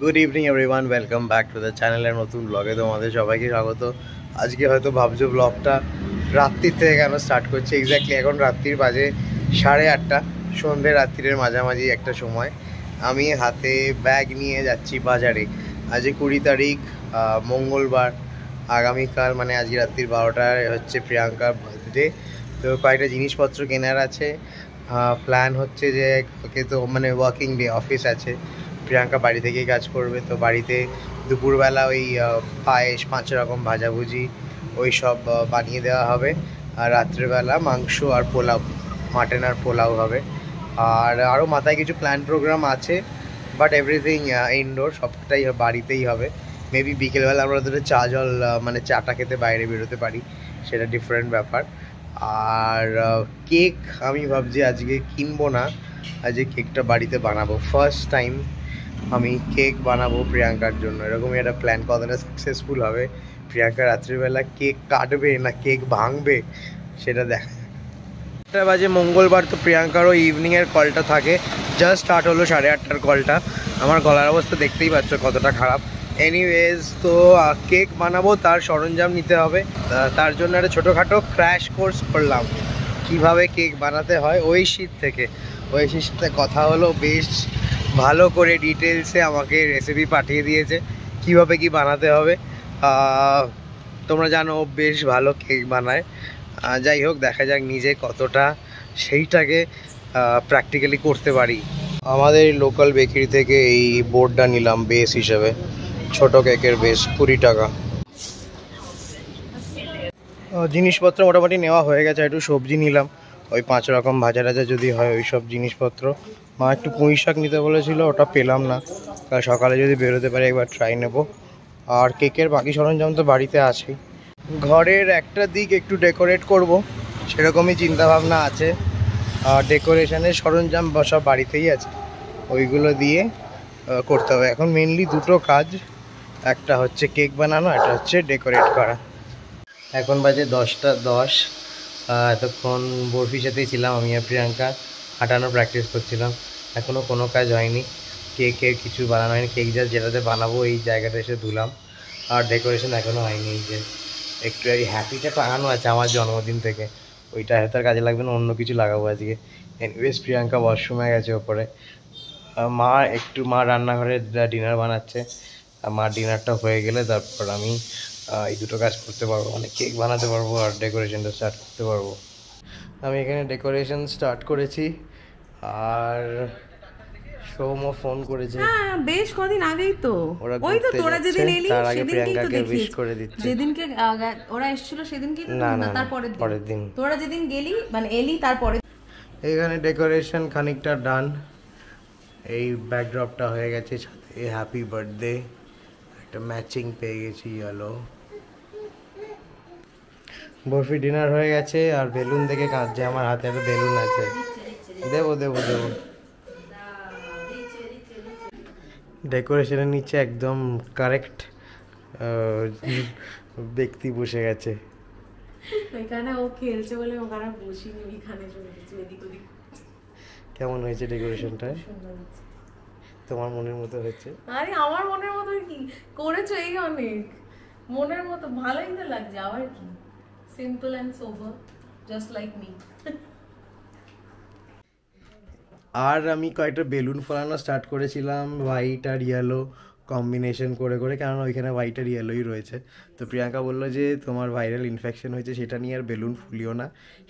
Good evening everyone, welcome back to the চ্যানেলের নতুন ব্লগে তোমাদের সবাইকে স্বাগত। আজকে হয়তো ভাবছো ব্লগটা রাত্রির থেকে কেন স্টার্ট করছে। এক্স্যাক্টলি এখন রাত্রির বাজে 8:30, সন্ধ্যে রাত্রির মাঝামাঝি একটা সময়। আমি হাতে ব্যাগ নিয়ে যাচ্ছি বাজারে। আজ 20 তারিখ, মঙ্গলবার। আগামীকাল মানে আজকে রাত্রির 12টায় হচ্ছে প্রিয়াঙ্কার বার্থডে। তো কয়েকটা জিনিসপত্র কেনার আছে। প্ল্যান হচ্ছে যে ওকে তো মানে ওয়ার্কিং ডে, অফিস আছে। প্রিয়াঙ্কা বাড়ি থেকেই কাজ করবে, তো বাড়িতে দুপুরবেলা ওই পায়েস, 5 রকম ভাজাভুজি ওই সব বানিয়ে দেওয়া হবে। আর রাত্রেবেলা মাংস আর পোলাও, মাটন আর পোলাও হবে। আর আরও মাথায় কিছু প্ল্যান প্রোগ্রাম আছে, বাট এভরিথিং ইনডোর, সবটাই বাড়িতেই হবে। মেবি বিকেলবেলা আমরা ওদের চা জল মানে চাটা খেতে বাইরে বেরোতে পারি, সেটা ডিফারেন্ট ব্যাপার। আর কেক আমি ভাবছি আজকে কিনবো না, আজকে কেকটা বাড়িতে বানাবো। ফার্স্ট টাইম আমি কেক বানাবো প্রিয়াঙ্কার জন্য, এরকমই একটা প্ল্যান। কতটা সাকসেসফুল হবে, প্রিয়াঙ্কা রাত্রিবেলা কেক কাটবে না কেক ভাঙবে সেটা দেখা। একটা বাজে মঙ্গলবার, তো প্রিয়াঙ্কারও ইভিনিংয়ের কলটা থাকে। জাস্ট স্টার্ট হলো 8:30টার কলটা। আমার গলার অবস্থা দেখতেই পাচ্ছ কতটা খারাপ। এনিওয়েজ, তো কেক বানাবো, তার সরঞ্জাম নিতে হবে। তার জন্য একটা ছোটোখাটো ক্র্যাশ কোর্স করলাম কিভাবে কেক বানাতে হয় ঐশীর থেকে। ঐশীর সাথে কথা হলো, বেশ ভালো করে ডিটেলসে আমাকে রেসিপি পাঠিয়ে দিয়েছে কিভাবে কি বানাতে হবে। তোমরা জানো বেশ ভালো কেক বানায়। যাই হোক, দেখা যাক নিজে কতটা সেইটাকে প্র্যাকটিক্যালি করতে পারি। আমাদের লোকাল বেকারি থেকে এই বোর্ডটা নিলাম বেস হিসেবে, ছোট কেকের বেস, 20 টাকা। জিনিসপত্র মোটামুটি নেওয়া হয়ে গেছে। একটু সবজি নিলাম, ওই 5 রকম ভাজা টাজা যদি হয় ওই সব জিনিসপত্র। মা একটু পুঁই শাক নিতে বলেছিল, ওটা পেলাম না। কাল সকালে যদি বেরোতে পারি একবার ট্রাই নেব। আর কেকের বাকি সরঞ্জাম তো বাড়িতে আছেই। ঘরের একটা দিক একটু ডেকোরেট করব, সেরকমই চিন্তাভাবনা আছে। আর ডেকোরেশনের সরঞ্জাম সব বাড়িতেই আছে, ওইগুলো দিয়ে করতে হবে। এখন মেনলি দুটো কাজ, একটা হচ্ছে কেক বানানো, একটা হচ্ছে ডেকোরেট করা। এখন বাজে 10:10। এতক্ষণ বরফির সাথেই ছিলাম আমি আর প্রিয়াঙ্কা, হাঁটানোর প্র্যাকটিস করছিলাম। এখনও কোনো কাজ হয়নি, কেকের কিছু বানানো হয়নি। কেক জাস্ট যেটাতে বানাবো এই জায়গাটা এসে ধুলাম। আর ডেকোরেশন এখনও হয়নি। যে একটু এই হ্যাপিটা টাঙানো আছে আমার জন্মদিন থেকে, ওইটা হয়তো আর কাজে লাগবে না, অন্য কিছু লাগাবো আজকে। এনিওয়েজ, প্রিয়াঙ্কা ওয়াশরুমে গেছে ওপরে। মা রান্নাঘরে ডিনার বানাচ্ছে। আমার ডিনারটা হয়ে গেলে তারপর আমি এই দুটো কাজ করতে পারবো, মানে কেক বানাতে পারবো আর ডেকোরেশনটা স্টার্ট করতে পারবো। আমি এখানে ডেকোরেশন স্টার্ট করেছি। আর সৌম্য ফোন করেছে, হ্যাঁ বেশ কদিন আগেই তো। ওই তো তোরা যেদিন এলি সেদিনকেই তো দেখিস করে দিচ্ছে। যেদিনকে ওরা এসেছিল সেদিনকেই তো, না তারপরের দিন তোরা যেদিন গেলি মানে এলি তারপরে। এখানে ডেকোরেশন খানিকটা ডান। এই ব্যাকড্রপটা হয়ে গেছে, সাথে হ্যাপি বার্থডে একটা ম্যাচিং পেয়ে গেছি ইয়েলো। বরফি ডিনার হয়ে গেছে। আর বেলুন দেখে কাঁদছে, আমার হাতে একটা বেলুন আছে, দেবো দেবো দেবো। ডেকোরেশনের নিচে একদম কারেক্ট ব্যক্তি বসে গেছে। এখানে ও খেলছে বলে ওখানে বসিনি, এখানে চলে গেছে এদিক ওদিক। কেমন হয়েছে ডেকোরেশনটা? তোমার মনের মতো হয়েছে? আরে আমার মনের মতো কি করেছো, এই অনেক মনের মতো, ভালোই তো লাগছে। আবার কি, simple and sober, just like me. আর আমি কয়েকটা বেলুন ফোলানো স্টার্ট করেছিলাম, হোয়াইট আর ইয়েলো কম্বিনেশন করে করে, কেননা ওইখানে হোয়াইট আর ইয়েলোই রয়েছে। তো প্রিয়াঙ্কা বললো যে তোমার ভাইরাল ইনফেকশন হয়েছে, সেটা নিয়ে আর বেলুন ফুলিও না,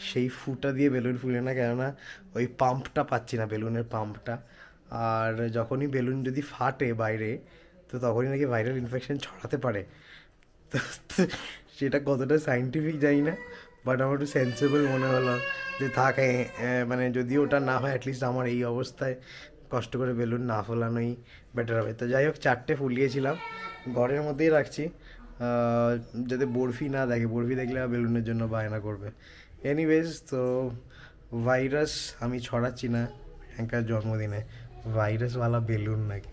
সেই ফুটা দিয়ে বেলুন ফুলিও না, কেননা ওই পাম্পটা পাচ্ছি না, বেলুনের পাম্পটা। আর যখনই বেলুন যদি ফাটে বাইরে, তো তখনই নাকি ভাইরাল ইনফেকশন ছড়াতে পারে। তো সেটা কতটা সায়েন্টিফিক জানি না, বাট আমার একটু সেন্সেবল মনে হলো যে থাকে, মানে যদি ওটা না হয় অ্যাটলিস্ট আমার এই অবস্থায় কষ্ট করে বেলুন না ফোলানোই বেটার হবে। তো যাই হোক, 4টে ফুলিয়েছিলাম, ঘরের মধ্যেই রাখছি যাতে বরফি না দেখে, বরফি দেখলে বেলুনের জন্য বায়না করবে। এনিওয়েজ, তো ভাইরাস আমি ছড়াচ্ছি না প্রিয়াঙ্কার জন্মদিনে, ভাইরাসওয়ালা বেলুন নাকি,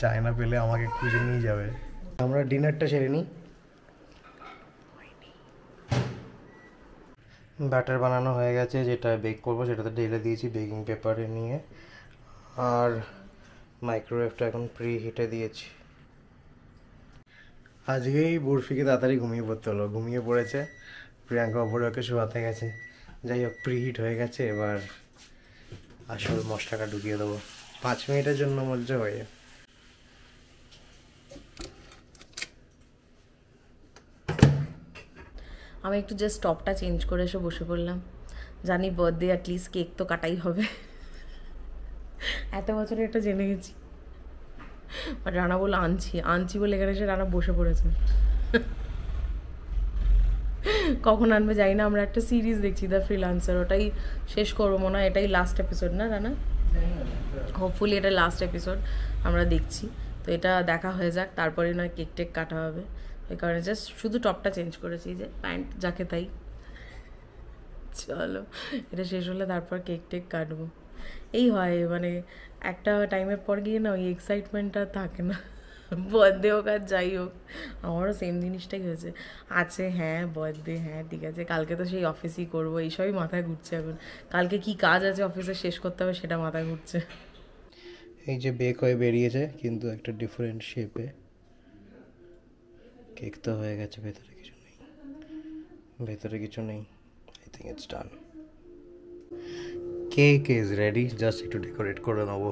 চায়না পেলে আমাকে খুঁজে নিয়ে যাবে। আমরা ডিনারটা সেরে নিই। ব্যাটার বানানো হয়ে গেছে, যেটা বেক করবো সেটাতে ঢেলে দিয়েছি বেকিং পেপারে নিয়ে। আর মাইক্রোওয়েভটা এখন প্রি হিটে দিয়েছি। আজকেই বরফিকে তাড়াতাড়ি ঘুমিয়ে পড়তে হলো, ঘুমিয়ে পড়েছে। প্রিয়াঙ্কা ওপরে ওকে শোয়াতে গেছে। যাই হোক, প্রি হিট হয়ে গেছে, এবার আসল মশলাটা ঢুকিয়ে দেবো। 5 মিনিটের জন্য মধ্যে হয়ে যাবে। আমি একটু জাস্ট টপটা চেঞ্জ করে এসে বসে পড়লাম। জানি বার্থডে অ্যাটলিস্ট কেক তো কাটাই হবে, এত বছরে এটা জেনে গেছি। আর রানা বলে আনছি বলে এখানে এসে রানা বসে পড়েছে। কখন আনবে জানি না। আমরা একটা সিরিজ দেখছি, দ্য ফ্রিল্যান্সার, ওটাই শেষ করবো মনে হয়। এটাই লাস্ট এপিসোড না রানা? হোপফুলি এটা লাস্ট এপিসোড আমরা দেখছি। তো এটা দেখা হয়ে যাক, তারপরে নয় কেক টেক কাটা হবে। ওই কারণে জাস্ট শুধু টপটা চেঞ্জ করেছি, যে প্যান্ট যাকে তাই। চলো এটা শেষ হলে তারপর কেক টেক কাটবো। এই হয় মানে একটা টাইমের পর গিয়ে না ওই এক্সাইটমেন্টটা থাকে না। বার্থডে হোক আর যাই হোক, আমারও সেম জিনিসটাই হয়েছে। হ্যাঁ বার্থডে, হ্যাঁ ঠিক আছে, কালকে তো সেই অফিসই করবো, এইসবই মাথায় ঘুরছে এখন। কালকে কি কাজ আছে অফিসে শেষ করতে হবে সেটা মাথায় ঘুরছে। এই যে বেক হয়ে বেরিয়েছে, কিন্তু একটা ডিফারেন্ট শেপে। কেক তো হয়ে গেছে, ভেতরে কিছু নেই। I think it's done. Cake is ready, just একটু ডেকোরেট করে নেবো।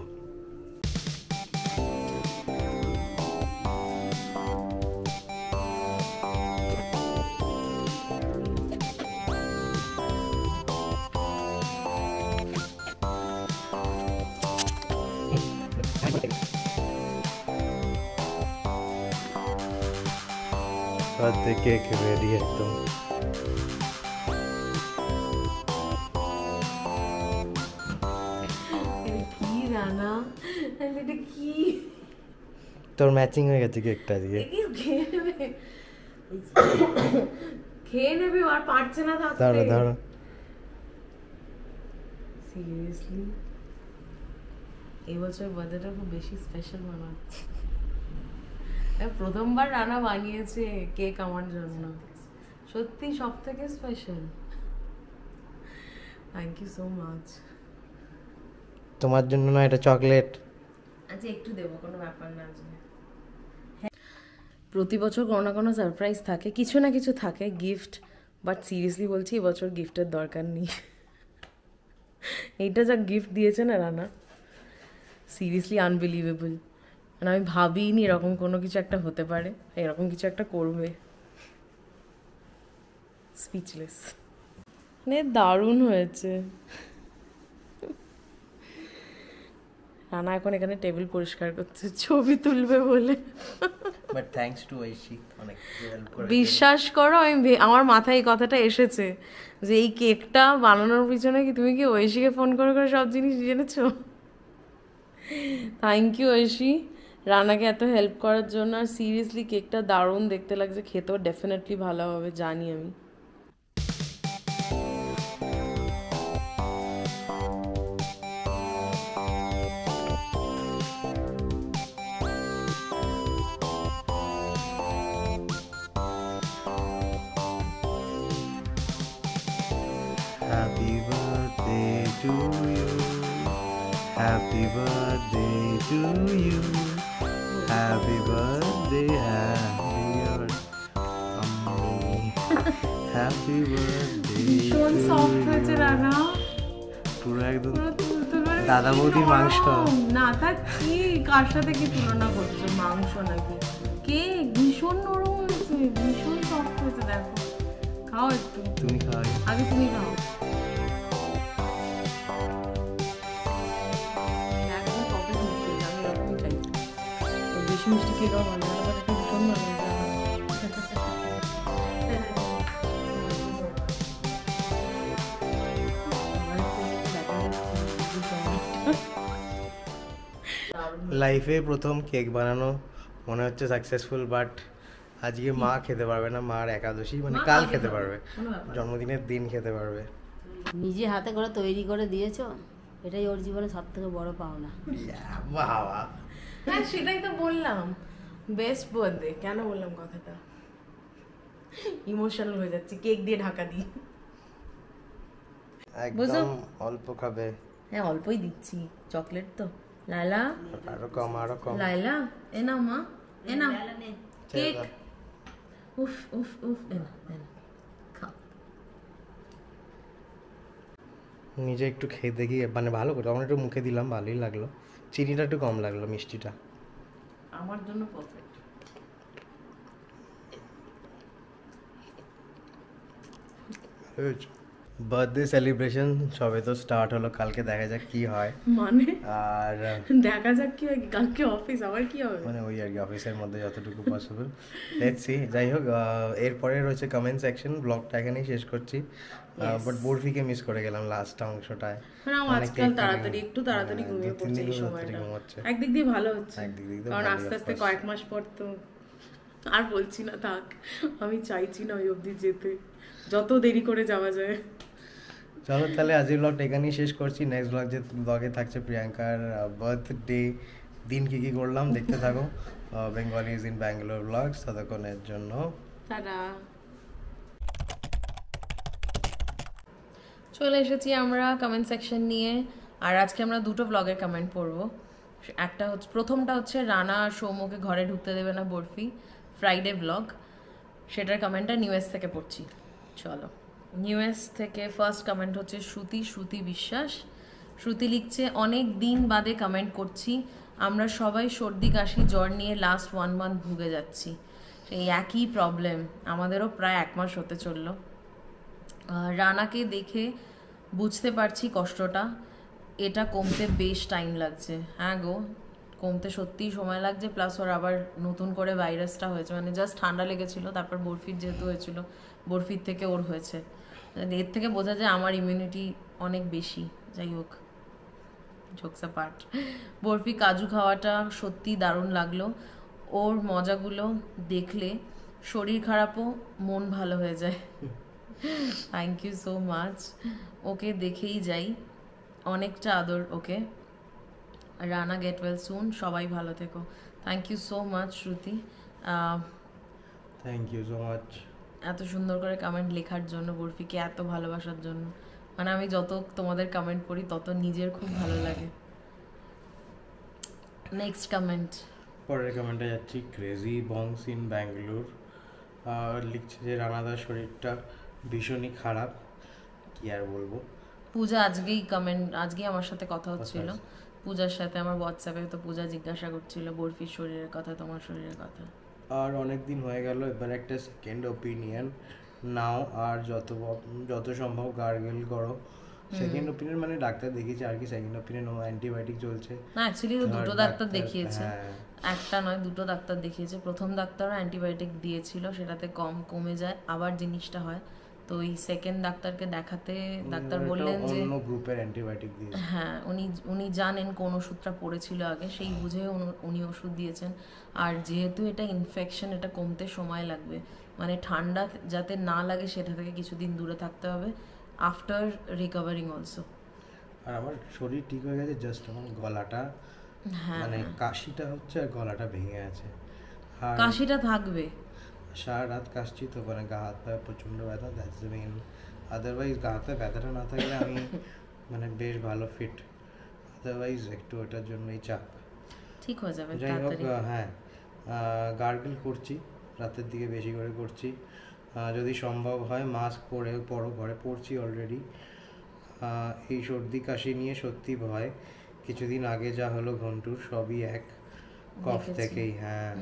বার্থডে কেক রেডি একদম। কি রানা, এটা কি? তোর ম্যাচিং হয়ে গেছে কেকটা আজকে। খেয়ে নেবে আর পারছে না থাকতে। দাঁড়া সিরিয়াসলি এই বছর বার্থডেটা খুব বেশি স্পেশাল বানাচ্ছে। প্রথমবার রানা বানিয়েছে কেক আমার জন্য, সত্যি সব থেকে special. Thank you so much. তোমার জন্য না, এটা চকলেট। আচ্ছা একটু দেবো, কোনো ব্যাপার না। প্রতি বছর কোনো না কোনো সারপ্রাইজ থাকে, কিছু না কিছু থাকে গিফট, বাট সিরিয়াসলি বলছি এবছর গিফটের দরকার নেই। এইটা যা গিফট দিয়েছে না রানা, সিরিয়াসলি আনবিলিভেবল। মানে আমি ভাবিনি এরকম কোনো কিছু একটা হতে পারে, এরকম কিছু একটা করবে। স্পিচলেস, মানে দারুণ হয়েছে। রানা এখন এখানে টেবিল পরিষ্কার করছে ছবি তুলবে বলে। বাট থ্যাঙ্কস টু ঐশী, অনেক হেল্প করেছে। বিশ্বাস করো আমার মাথায় এই কথাটা এসেছে যে এই কেকটা বানানোর পিছনে কি তুমি কি ঐশীকে ফোন করে করে সব জিনিস জেনেছো? থ্যাংক ইউ ঐশী রানাকে এত হেল্প করার জন্য। আর সিরিয়াসলি কেকটা দারুণ দেখতে লাগছে, খেতেও ডেফিনেটলি ভালো হবে জানি আমি। Happy birthday to you. Happy birthday to you. Happy birthday, happy birthday. ভীষণ সফট হয়েছে রানা, পুরো একদম পুরো তুলতুলে দাদা বৌদির মাংস। না তা কি, কার সাথে কি তুলনা করছো? মাংস নাকি কেক? ভীষণ নরম হয়েছে, ভীষণ সফট হয়েছে। দেখো খাও একটু, তুমি খাও আগে তুমি খাও। একদম কবে মিষ্টি, আমি এরকমই চাই। বেশি মিষ্টি খেয়ে খাওয়া ভালো না, বাট এটা ভীষণ ভালো হয়েছে। লাইফে প্রথম কেক বানানো মনে হচ্ছে সাকসেসফুল, বাট আজকে মা খেতে পারবে না। মার একাদশী, মানে কাল খেতে পারবে, জন্মদিনের দিন খেতে পারবে। নিজে হাতে করে তৈরি করে দিয়েছো, এটাই ওর জীবনে সব থেকে বড় পাওনা। বাবা, হ্যাঁ সেটাই তো বললাম, বেস্ট বার্থডে। কেন বললাম কথাটা? ইমোশনাল হয়ে যাচ্ছে, কেক দিয়ে ঢাকা দিই। একদম অল্প খাবে। হ্যাঁ অল্পই দিচ্ছি, চকলেট তো। লাইলা, আরো কম, আরো কম। লাইলা, এ নাও মা, এ নাও ছেড়ে কেক। দাও। উফ উফ উফ, এ নাও, এ নাও, খাও। নিজে একটু খেয়ে দেখি, মানে ভালো করে আমার একটু মুখে দিলাম, ভালোই লাগলো। চিনিটা একটু কম লাগলো, মিষ্টিটা। আমার জন্য পারফেক্ট। বার্থডে সেলিব্রেশন সবে তো স্টার্ট হলো, কালকে দেখা যাক কি হয়। মানে আর দেখা যাক কি হয়, কালকে অফিস, আবার কি হবে? মানে ওই আর কি, অফিসের মধ্যে যতটুকু পসিবল, লেটস সি। যাই হোক, এরপরে রয়েছে কমেন্ট সেকশন। ব্লগটা এখানেই শেষ করছি। বাট বরফিকে মিস করে গেলাম লাস্ট অংশটায়। মানে আমার আজকাল তাড়াতাড়ি, একটু তাড়াতাড়ি ঘুমিয়ে পড়ছে এই সময়টা। একদিক দিয়ে ভালো হচ্ছে, কারণ আস্তে আস্তে কয়েক মাস পর তো আর বলছি না, থাক, আমি চাইছি না ওই অবধি যেতে, যত দেরি করে যাওয়া যায়। চলো তাহলে আজকের ব্লগটা এখানেই শেষ করছি। নেক্সট ব্লগে থাকছে প্রিয়াঙ্কার বার্থডে, দিন কি কি করলাম দেখতে থাকো। Bengali is in Bangalore blogs, ততক্ষণের জন্য টাটা। চলে এসেছি আমরা কমেন্ট সেকশন নিয়ে, আর আজকে আমরা দুটো ব্লগের কমেন্ট পড়বো। একটা হচ্ছে, প্রথমটা হচ্ছে রানা আর সৌম্যকে ঘরে ঢুকতে দেবে না বরফি, ফ্রাইডে ব্লগ, সেটার কমেন্টটা নিউএস থেকে পড়ছি। চলো, নিউএস থেকে ফার্স্ট কমেন্ট হচ্ছে শ্রুতি বিশ্বাস। শ্রুতি লিখছে, অনেক দিন বাদে কমেন্ট করছি, আমরা সবাই সর্দি কাশি জ্বর নিয়ে লাস্ট 1 মান্থ ভুগে যাচ্ছি। সেই একই প্রবলেম আমাদেরও প্রায় 1 মাস হতে চললো। রানাকে দেখে বুঝতে পারছি কষ্টটা, এটা কমতে বেশ টাইম লাগছে। হ্যাঁ গো, কমতে সত্যিই সময় লাগছে। প্লাস ওর আবার নতুন করে ভাইরাসটা হয়েছে, মানে জাস্ট ঠান্ডা লেগেছিল, তারপর বরফির যেহেতু হয়েছিল, বরফির থেকে ওর হয়েছে। এর থেকে বোঝা যায় আমার ইমিউনিটি অনেক বেশি। যাই হোক, জোকস অ্যাপার্ট, বরফি কাজু খাওয়াটা সত্যি দারুণ লাগলো। ওর মজাগুলো দেখলে শরীর খারাপও মন ভালো হয়ে যায়। থ্যাংক ইউ সো মাচ, ওকে দেখেই যাই, অনেকটা আদর ওকে। রানা গেট ওয়েল সুন, সবাই ভালো থেকো। Thank you so much Shruti, thank you so much এত সুন্দর করে কমেন্ট লেখার জন্য, বরফিকে এত ভালোবাসার জন্য। মানে আমি যত তোমাদের কমেন্ট পড়ি তত নিজের খুব ভালো লাগে। নেক্সট কমেন্ট, পরের কমেন্টে যাচ্ছি। ক্রেজি বংস ইন ব্যাঙ্গালোর লিখছে যে রানাদার শরীরটা ভীষণই খারাপ, কি আর বলবো। পূজা আজকেই আমার সাথে কথা হচ্ছিল, পূজার সাথে আমার হোয়াটসঅ্যাপে, তো পূজা জিজ্ঞাসা করছিল বরফির শরীরের কথা, তোমার শরীরের কথা। আর অনেক দিন হয়ে গেল, এবার একটা সেকেন্ড ওপিনিয়ন নাও, আর যত সম্ভব গার্গেল করো। সেকেন্ড ওপিনিয়ন মানে ডাক্তার দেখিয়েছে আর কি, সেকেন্ড ওপিনিয়ন ও অ্যান্টিবায়োটিক চলছে না, অ্যাকচুয়ালি তো দুটো ডাক্তার দেখিয়েছে, একটা নয় দুটো ডাক্তার দেখিয়েছে। প্রথম ডাক্তারও অ্যান্টিবায়োটিক দিয়েছিল, সেটাতে কমে যায়, আবার জিনিসটা হয়। তো ওই সেকেন্ড ডাক্তারকে দেখাতে ডাক্তার বললেন যে অন্য গ্রুপের অ্যান্টিবায়োটিক দিয়েছে। হ্যাঁ, উনি জানেন কোন ওষুধটা পড়েছিল আগে, সেই বুঝে উনি ওষুধ দিয়েছেন। আর যেহেতু এটা ইনফেকশন, এটা কমতে সময় লাগবে, মানে ঠান্ডা যাতে না লাগে সেটা থেকে কিছুদিন দূরে থাকতে হবে, আফটার রিকভারিং অলসো। আর আমার শরীর ঠিক হয়ে গেছে, জাস্ট আমার গলাটা, মানে কাশিটা হচ্ছে আর গলাটা ভেঙে আছে। আর কাশিটা থাকবে, সারা রাত কাশছি তো, মানে গা হাত পায়ে প্রচণ্ড ব্যথা, দ্যাটস দ্য মেইন। আদারওয়াইজ গা হাতে ব্যথাটা না থাকলে আমি মানে বেশ ভালো ফিট, আদারওয়াইজ একটু ওটার জন্যই চাপ। ঠিক হয়ে যাবে যাই হোক, তাড়াতাড়ি। হ্যাঁ, গার্গল করছি, রাতের দিকে বেশি করে করছি, যদি সম্ভব হয় মাস্ক পরো, ঘরে পড়ছি অলরেডি। এই সর্দি কাশি নিয়ে সত্যি ভয়, কিছুদিন আগে যা হলো ঘন্টুর, সবই এক কফ থেকেই। হ্যাঁ,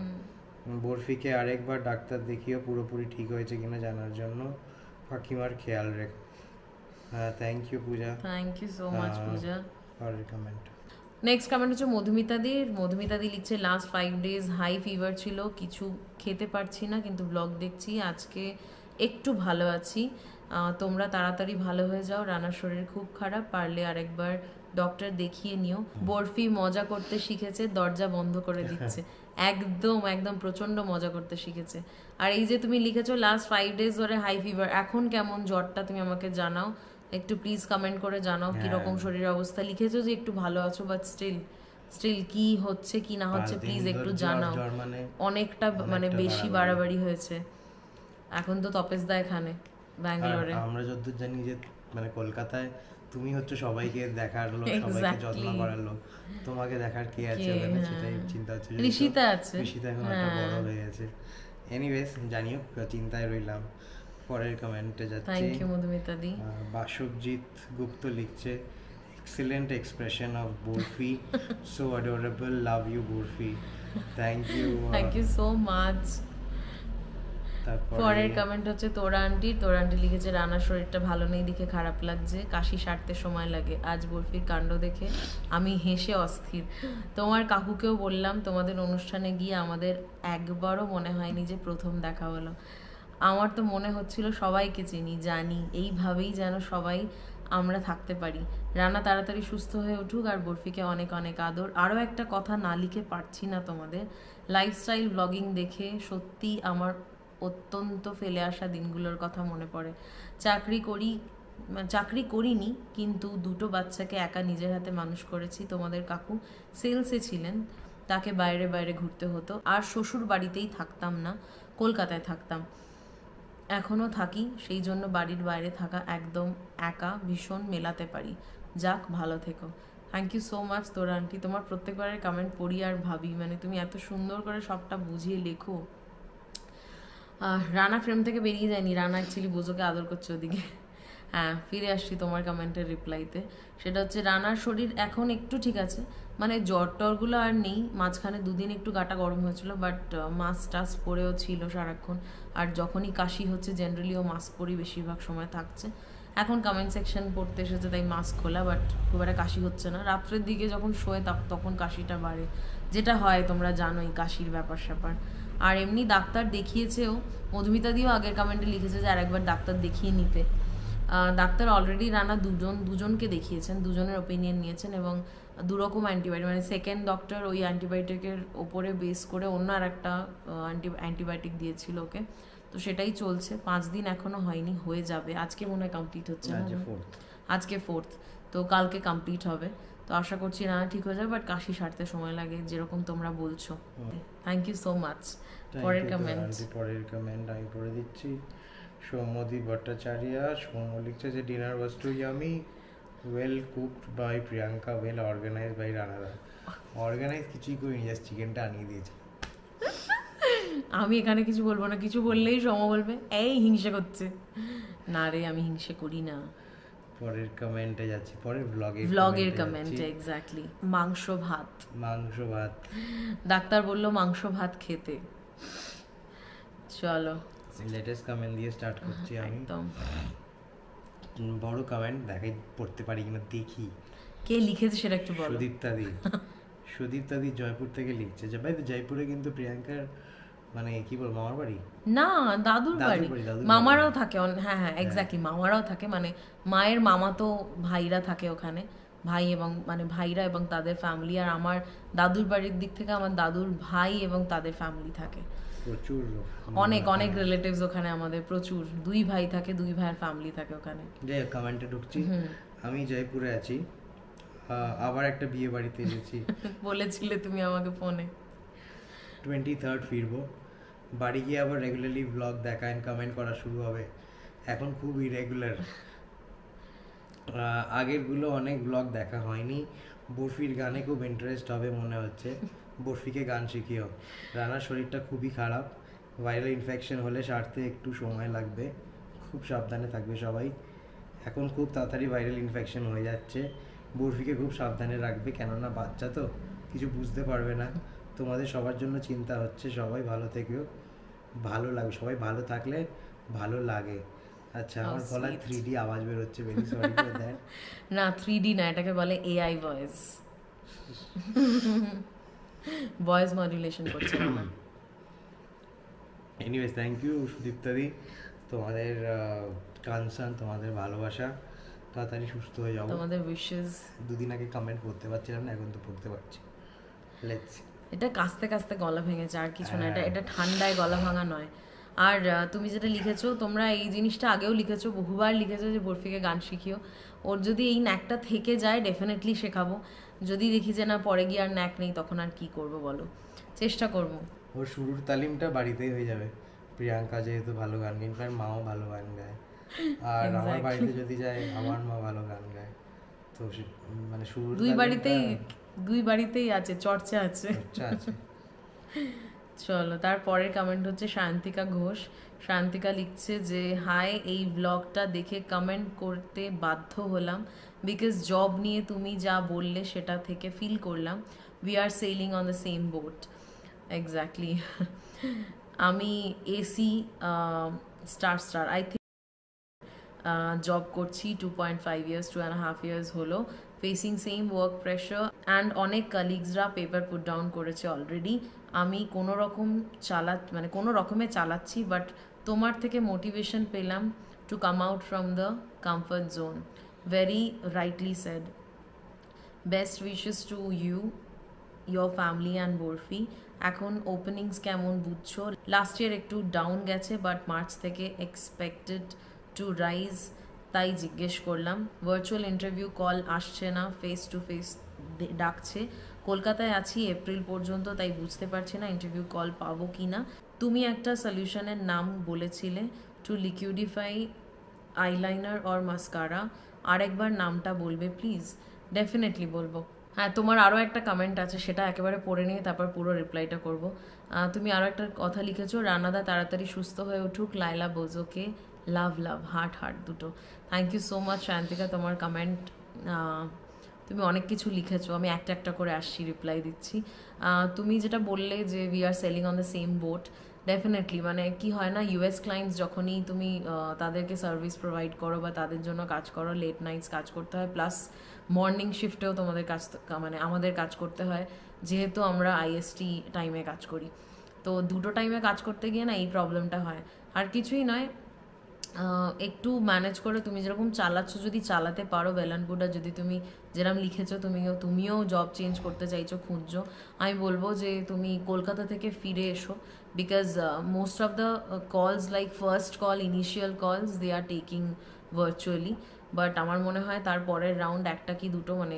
বরফিকে আরেকবার ডাক্তার দেখিয়েও পুরোপুরি ঠিক হয়েছে কিনা জানার জন্য কাকিমার খেয়াল রেখো। হ্যাঁ, thank you Puja, thank you so much Puja. পরের কমেন্ট। নেক্সট কমেন্ট হচ্ছে মধুমিতাদি লিখছে, লাস্ট 5 days হাই ফিভার ছিল, কিছু খেতে পারছি না, কিন্তু ব্লগ দেখছি, আজকে একটু ভালো আছি। তোমরা তাড়াতাড়ি ভালো হয়ে যাও, রানার শরীর খুব খারাপ, পারলে আরেকবার ডক্টর দেখিয়ে নিও। বরফি মজা করতে শিখেছে, দরজা বন্ধ করে দিচ্ছে। একদম প্রচন্ড মজা করতে শিখেছে। আর এই যে তুমি লিখেছো লাস্ট 5 days ধরে হাই ফিভার, এখন কেমন জ্বরটা তুমি আমাকে জানাও একটু, প্লিজ কমেন্ট করে জানাও কিরকম শরীরের অবস্থা। লিখেছো যে একটু ভালো আছো, বাট স্টিল কি হচ্ছে কি না হচ্ছে প্লিজ একটু জানাও। অনেকটা মানে বেশি বাড়াবাড়ি হয়েছে। এখন তো তপেশ দা এখানে ব্যাঙ্গালোরে, আমরা যতদূর জানি যে মানে কলকাতায় তুমি হচ্ছে সবাইকে দেখার লোক, সবাইকে যত্ন করার লোক, তোমাকে দেখার কে আছে ওখানে, সেটাই চিন্তা হচ্ছে। ঋষিতা আছে, ঋষিতা এখন একটা বড় হয়ে গেছে। এনিওয়েজ জানিও, চিন্তায় রইলাম। পরের কমেন্টে যাচ্ছি। Thank you Madhumita di. বাসবজিৎ গুপ্ত লিখছে, excellent expression of Barfi, so adorable, love you Barfi. Thank you so much. পরের কমেন্ট হচ্ছে তোরা আন্টি লিখেছে, রানার শরীরটা ভালো নেই দেখে খারাপ লাগছে, কাশি সারতে সময় লাগে, আজ বরফির কাণ্ড দেখে আমি হেসে অস্থির। তোমার কাকুকেও বললাম তোমাদের অনুষ্ঠানে গিয়ে আমাদের একবারও মনে হয়নি যে প্রথম দেখা হলো। আমার তো মনে হচ্ছিল সবাইকে চিনি, জানি, এইভাবেই যেন সবাই আমরা থাকতে পারি। রানা তাড়াতাড়ি সুস্থ হয়ে উঠুক, আর বরফিকে অনেক অনেক আদর। আরও একটা কথা না লিখে পারছি না তোমাদের লাইফস্টাইল ব্লগিং দেখে সত্যি আমার অত্যন্ত ফেলে আসা দিনগুলোর কথা মনে পড়ে। চাকরি করিনি, কিন্তু দুটো বাচ্চাকে একা নিজের হাতে মানুষ করেছি। তোমাদের কাকু সেলসে ছিলেন, তাকে বাইরে বাইরে ঘুরতে হতো, আর শ্বশুর বাড়িতেই থাকতাম না, কলকাতায় থাকতাম, এখনও থাকি, সেই জন্য বাড়ির বাইরে থাকা একদম একা ভীষণ মেলাতে পারি। যাক, ভালো থেকো। থ্যাংক ইউ সো মাচ তোরা আন্টি। তোমার প্রত্যেকবারের কমেন্ট পড়ি আর ভাবি, মানে তুমি এত সুন্দর করে সবটা বুঝিয়ে লেখো। রানা ফ্রেম থেকে বেরিয়ে যায়নি, রানা অ্যাকচুয়ালি বোঝোকে আদর করছে ওদিকে। হ্যাঁ, ফিরে আসছি তোমার কমেন্টের রিপ্লাইতে। সেটা হচ্ছে রানার শরীর এখন একটু ঠিক আছে, মানে জ্বর টরগুলো আর নেই। মাঝখানে দুদিন একটু গাটা গরম হয়েছিল, বাট মাস্ক টাস্ক পরেও ছিল সারাক্ষণ। আর যখনই কাশি হচ্ছে জেনারেলি ও মাস্ক পরেই বেশিরভাগ সময় থাকছে। এখন কমেন্ট সেকশন পড়তে এসেছে তাই মাস্ক খোলা, বাট খুব একটা কাশি হচ্ছে না। রাত্রের দিকে যখন শোয় তখন কাশিটা বাড়ে, যেটা হয় তোমরা জানোই কাশির ব্যাপার স্যাপার। আর এমনি ডাক্তার দেখিয়েছেও, মধুমিতা দিয়েও আগের কমেন্টে লিখেছে যে আর একবার ডাক্তার দেখিয়ে নিতে। ডাক্তার অলরেডি রানা দুজনকে দেখিয়েছেন, দুজনের ওপিনিয়ন নিয়েছেন, এবং দুরকম অ্যান্টিবায়োটিক, মানে সেকেন্ড ডক্টর ওই অ্যান্টিবায়োটিকের ওপরে বেস করে অন্য আর একটা অ্যান্টিবায়োটিক দিয়েছিল ওকে। তো সেটাই চলছে, 5 দিন এখনো হয়নি, হয়ে যাবে। আজকে মনে হয় কমপ্লিট হচ্ছে না, আজকে 4th, তো কালকে কমপ্লিট হবে। তো আশা করছি রানা ঠিক হয়ে যাবে, বাট কাশি সারতে সময় লাগে যেরকম তোমরা বলছো। Thank you so much. পরের কমেন্ট আমি পড়ে দিচ্ছি। সৌম্যদীপ ভট্টাচার্য সৌম্য লিখছে যে dinner was too yummy, well cooked by Priyanka, well organise by রানাদা। অর্গানাইজ কিছুই করিনি, জাস্ট চিকেনটা আনিয়ে দিয়েছে। আমি এখানে কিছু বলবো না, কিছু বললেই সৌম্য বলবে এই হিংসে করছে। না রে, আমি হিংসে করি না। পরের কমেন্টে যাচ্ছি, পরের ব্লগের কমেন্টে। এক্স্যাক্টলি, মাংস ভাত। ডাক্তার বললো মাংস ভাত খেতে। চলো লেটেস্ট কমেন্ট দিয়ে স্টার্ট করছি আমি। একদম বড় কমেন্ট দেখাই, পড়তে পারি কিনা দেখি। কে লিখেছে সেটা একটু বলো। সুদীপ্তাদি জয়পুর থেকে লিখছে যে ভাই জয়পুরে কিন্তু প্রিয়াঙ্কার মানে কি বল মামার বাড়ি না, দাদুর বাড়ি। মামারাও থাকে, হ্যাঁ হ্যাঁ এক্স্যাক্টলি, মামারাও থাকে, মানে মায়ের মামা তো ভাইরা থাকে ওখানে, ভাই এবং মানে ভাইরা এবং তাদের ফ্যামিলি। আর আমার দাদুর বাড়ির দিক থেকে আমার দাদুর ভাই এবং তাদের ফ্যামিলি থাকে প্রচুর, অনেক অনেক রিলেটিভস ওখানে আমাদের প্রচুর। 2 ভাই থাকে, 2 ভাইয়ের ফ্যামিলি থাকে ওখানে। যে কমেন্টে ঢুকছি, আমি জয়পুরে আছি, আবার একটা বিয়ে বাড়িতে এসেছি। বলেছিলে তুমি আমাকে ফোনে। 23rd ফিরবো, বাড়ি গিয়ে আবার রেগুলারলি ব্লগ দেখা এন্ড কমেন্ট করা শুরু হবে। এখন খুব ইরেগুলার, আগেরগুলো অনেক ব্লগ দেখা হয়নি। বরফির গানে খুব ইন্টারেস্ট হবে মনে হচ্ছে, বরফিকে গান শিখিও। রানার শরীরটা খুবই খারাপ, ভাইরাল ইনফেকশন হলে সারতে একটু সময় লাগবে, খুব সাবধানে থাকবে সবাই। এখন খুব তাড়াতাড়ি ভাইরাল ইনফেকশন হয়ে যাচ্ছে, বরফিকে খুব সাবধানে রাখবে, কেননা বাচ্চা তো কিছু বুঝতে পারবে না। তোমাদের সবার জন্য চিন্তা হচ্ছে, সবাই ভালো থেকেও, ভালো লাগবে, সবাই ভালো থাকলে ভালো লাগে। আচ্ছা, আমার গলায় 3D আওয়াজ বের হচ্ছে, ভেরি সরি ফর দ্যাট। না 3D না, এটাকে বলে AI ভয়েস, ভয়েস মডুলেশন করছে না। এনিওয়েজ থ্যাংক ইউ সুদীপ্তাদি, তোমাদের কনসার্ন, তোমাদের ভালোবাসা, তাড়াতাড়ি সুস্থ হয়ে যাও। তোমাদের উইশেস। 2 দিন আগে কমেন্ট পড়তে পারছিলাম না, এখন তো পড়তে পারছি। লেটস, এটা কাস্তে কাস্তে গলা ভেঙেছে, আর কিছু না। এটা ঠান্ডায় গলা ভাঙা নয়। আর তুমি যেটা লিখেছো, তোমরা এই জিনিসটা আগেও লিখেছো, বহুবার লিখেছো যে বরফিকে গান শিখিও। ওর যদি এই ন্যাকটা থেকে যায় ডেফিনেটলি শেখাবো। যদি দেখি যে না পরে গিয়ে আর ন্যাক নেই, তখন আর কি করব বলো, চেষ্টা করবো। ওর শুরুর তালিমটা বাড়িতেই হয়ে যাবে। প্রিয়াঙ্কা যেহেতু ভালো গান গায়, মাও ভালো গান গায়, আর আমার বাড়িতে যদি যায় আমার মা ভালো গান গায়। তো মানে শুরুর দুই বাড়িতেই আছে, চর্চা আছে। চলো, তারপরের কমেন্ট হচ্ছে শান্তিকা ঘোষ। শান্তিকা লিখছে যে হাই, এই ব্লগটা দেখে কমেন্ট করতে বাধ্য হলাম বিকজ জব নিয়ে তুমি যা বললে সেটা থেকে ফিল করলাম we are sailing on the same boat. Exactly. আমি এসি স্টার আই থিঙ্ক জব করছি 2.5 years 2.5 years হলো, facing same work pressure and অনেক কালিগসরা পেপার পুট ডাউন করেছে অলরেডি। আমি কোনো রকমে চালাচ্ছি, বাট তোমার থেকে মোটিভেশন পেলাম to come out from the comfort zone. Very rightly said. Best wishes to you, your family and Barfi. এখন ওপেনিংস কেমন বুঝছো? লাস্ট ইয়ার একটু ডাউন গেছে, বাট মার্চ থেকে এক্সপেক্টেড টু রাইজ, তাই জিজ্ঞেস করলাম। ভার্চুয়াল ইন্টারভিউ কল আসছে না, ফেস টু ফেস ডাকছে। কলকাতায় আছি এপ্রিল পর্যন্ত, তাই বুঝতে পারছি না ইন্টারভিউ কল পাবো কি না। তুমি একটা সলিউশনের নাম বলেছিলে, টু লিকুইডিফাই আইলাইনার অর মাস্কারা, আরেকবার নামটা বলবে প্লিজ? ডেফিনেটলি বলবো। হ্যাঁ, তোমার আরও একটা কমেন্ট আছে, সেটা একেবারে পড়ে নিয়ে তারপর পুরো রিপ্লাইটা করবো। তুমি আরও একটা কথা লিখেছো, রানাদা তাড়াতাড়ি সুস্থ হয়ে উঠুক, লাইলা বোজোকে লাভ হার্ট দুটো। Thank you so much Shantika, তোমার কমেন্ট তুমি অনেক কিছু লিখেছো, আমি একটা একটা করে আসছি, রিপ্লাই দিচ্ছি। তুমি যেটা বললে যে we are sailing on the same boat, definitely মানে কি হয় না, ইউএস ক্লায়েন্টস যখনই তুমি তাদেরকে সার্ভিস প্রোভাইড করো বা তাদের জন্য কাজ করো, লেট নাইটস কাজ করতে হয়, প্লাস মর্নিং শিফটেও তোমাদের আমাদের কাজ করতে হয়, যেহেতু আমরা আইএসটি টাইমে কাজ করি। তো দুটো টাইমে কাজ করতে গিয়ে না এই প্রবলেমটা হয়। আর কিছুই নয়, একটু ম্যানেজ করে তুমি যেরকম চালাচ্ছ যদি চালাতে পারো ওয়েল অ্যান্ড গুড। আর যদি তুমি যেরকম লিখেছো তুমিও জব চেঞ্জ করতে চাইছো, খুঁজছো, আমি বলবো যে তুমি কলকাতা থেকে ফিরে এসো, বিকজ মোস্ট অফ দ্য কলস লাইক ফার্স্ট কল, ইনিশিয়াল কলস দে আর টেকিং ভার্চুয়ালি। বাট আমার মনে হয় তারপরের রাউন্ড একটা কি দুটো, মানে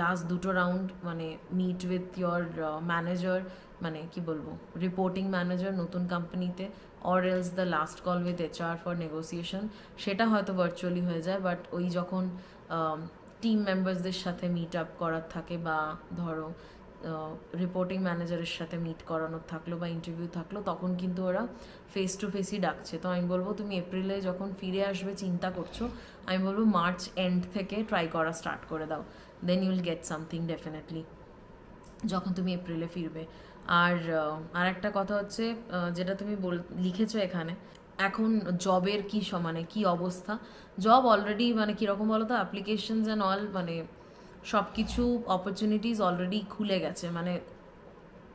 লাস্ট দুটো রাউন্ড মানে মিট উইথ ইয়োর ম্যানেজার, মানে কি বলবো, রিপোর্টিং ম্যানেজার নতুন কোম্পানিতে, or else the last call with HR for negotiation, সেটা হয়তো ভার্চুয়ালি হয়ে যায়। বাট ওই যখন টিম মেম্বার্সদের সাথে মিট আপ করার থাকে, বা ধরো রিপোর্টিং ম্যানেজারের সাথে মিট করানোর থাকলো বা ইন্টারভিউ থাকলো, তখন কিন্তু ওরা ফেস টু ফেসই ডাকছে। তো আমি বলবো তুমি এপ্রিলে যখন ফিরে আসবে চিন্তা করছো, আমি বলবো মার্চ এন্ড থেকে ট্রাই করা স্টার্ট করে দাও, দেন ইউল গেট সামথিং ডেফিনেটলি যখন তুমি এপ্রিলে ফিরবে। আর একটা কথা হচ্ছে, যেটা তুমি লিখেছো এখানে, এখন জবের কি অবস্থা। জব অলরেডি মানে কীরকম বলো তো, অ্যাপ্লিকেশনস অ্যান্ড অল, মানে সব কিছু অপরচুনিটিস অলরেডি খুলে গেছে, মানে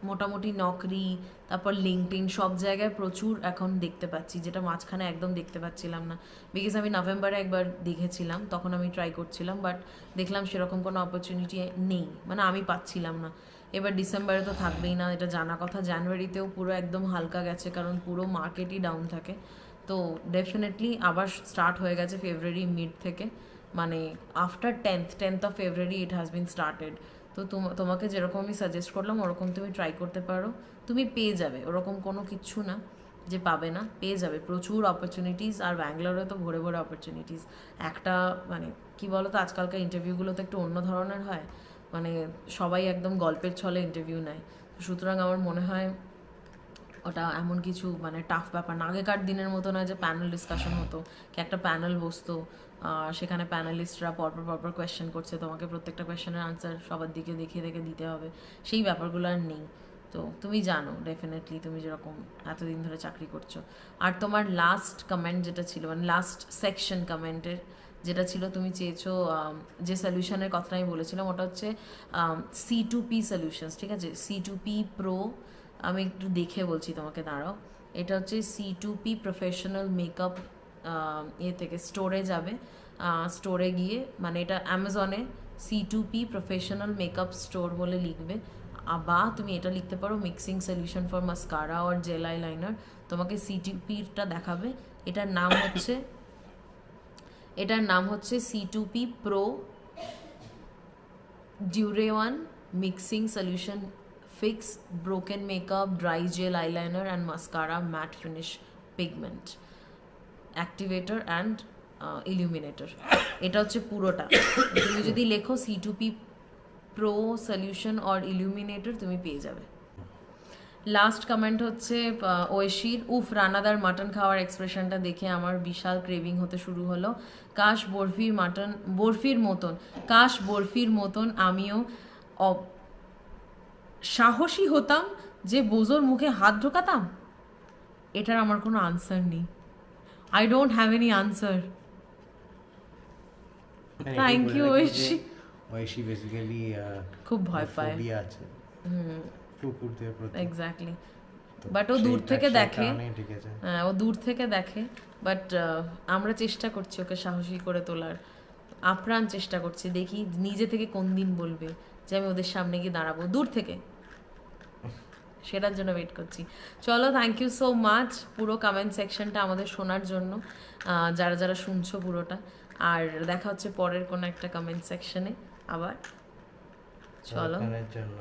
মোটামুটি নকরি, তারপর লিঙ্কডইন, সব জায়গায় প্রচুর এখন দেখতে পাচ্ছি, যেটা মাঝখানে একদম দেখতে পাচ্ছিলাম না। বিকজ আমি নভেম্বরে একবার দেখেছিলাম, তখন আমি ট্রাই করছিলাম, বাট দেখলাম সেরকম কোনো অপরচুনিটি নেই, মানে আমি পাচ্ছিলাম না। এবার ডিসেম্বরে তো থাকবেই না, এটা জানা কথা। জানুয়ারিতেও পুরো একদম হালকা গেছে, কারণ পুরো মার্কেটই ডাউন থাকে। তো ডেফিনেটলি আবার স্টার্ট হয়ে গেছে ফেব্রুয়ারি মিড থেকে, মানে after 10th of February it has been started. তো তোমাকে যেরকম আমি সাজেস্ট করলাম ওরকম তুমি ট্রাই করতে পারো, তুমি পেয়ে যাবে, ওরকম কোনো কিচ্ছু না যে পাবে না, পেয়ে যাবে প্রচুর অপরচুনিটিস। আর ব্যাঙ্গালোরে তো ভরে ভরে অপরচুনিটিস। একটা মানে কি বলো তো, আজকালকার ইন্টারভিউগুলো তো একটু অন্য ধরনের হয়, মানে সবাই একদম গল্পের ছলে ইন্টারভিউ নেয়। সুতরাং আমার মনে হয় ওটা এমন কিছু মানে টাফ ব্যাপার না। আগেকার দিনের মতো নয় যে প্যানেল ডিসকাশন হতো, কি একটা প্যানেল বসতো, সেখানে প্যানেলিস্টরা পরপর কোয়েশ্চেন করছে, তোমাকে প্রত্যেকটা কোয়েশ্চেনের আনসার সবার দিকে দেখে দিতে হবে, সেই ব্যাপারগুলো আর নেই। তো তুমি জানো ডেফিনেটলি, তুমি যেরকম এতদিন ধরে চাকরি করছো। আর তোমার লাস্ট কমেন্ট যেটা ছিল, মানে লাস্ট সেকশন কমেন্টের যেটা ছিল, তুমি চেয়েছো যে সলিউশনের কথাটা আমি বলেছিলাম, ওটা হচ্ছে C2P সলিউশনস, ঠিক আছে? C2P প্রো, আমি একটু দেখে বলছি তোমাকে, দাঁড়াও। এটা হচ্ছে C2P প্রফেশনাল মেকআপ, থেকে স্টোরে যাবে, স্টোরে গিয়ে, মানে এটা অ্যামাজনে C2P প্রফেশনাল মেকআপ স্টোর বলে লিখবে, বা তুমি এটা লিখতে পারো মিক্সিং সলিউশন ফর মাস্কারা আর জেল আইলাইনার, তোমাকে C2Pটা দেখাবে। এটার নাম হচ্ছে C2P প্রো ডিউরে1 mixing solution fix broken makeup dry gel eyeliner and mascara matte finish pigment activator and illuminator. এটা হচ্ছে পুরোটা। তুমি যদি লেখো C2P pro solution or illuminator তুমি পেয়ে যাবে। লাস্ট কমেন্ট হচ্ছে ঐশীর, উফ রানাদার মাটন খাওয়ার এক্সপ্রেশনটা দেখে আমার বিশাল ক্রেভিং হতে শুরু হলো। কাশ বরফির মতন আমিও সাহসী হতাম যে বোজোর মুখে হাত ঢোকাতাম। এটার আমার কোনো আনসার নেই। I don't have any answer. Thank you Aishi. Aishi basically খুব ভয় পায়। ফোবিয়া আছে কুকুরদের প্রতি। এক্স্যাক্টলি। বাট ও দূর থেকে দেখে, হ্যাঁ ও দূর থেকে দেখে, বাট আমরা চেষ্টা করছি ওকে সাহসী করে তোলার, আপ্রাণ চেষ্টা করছি। দেখি নিজে থেকে কোন দিন বলবে যে আমি ওদের সামনে গিয়ে দাঁড়াবো দূর থেকে, সেটার জন্য ওয়েট করছি। চলো, থ্যাংক ইউ সো মাচ পুরো কমেন্ট সেকশনটা আমাদের শোনার জন্য, যারা যারা শুনছো পুরোটা। আর দেখা হচ্ছে পরের কোনো একটা কমেন্ট সেকশনে আবার। চলো। জন্য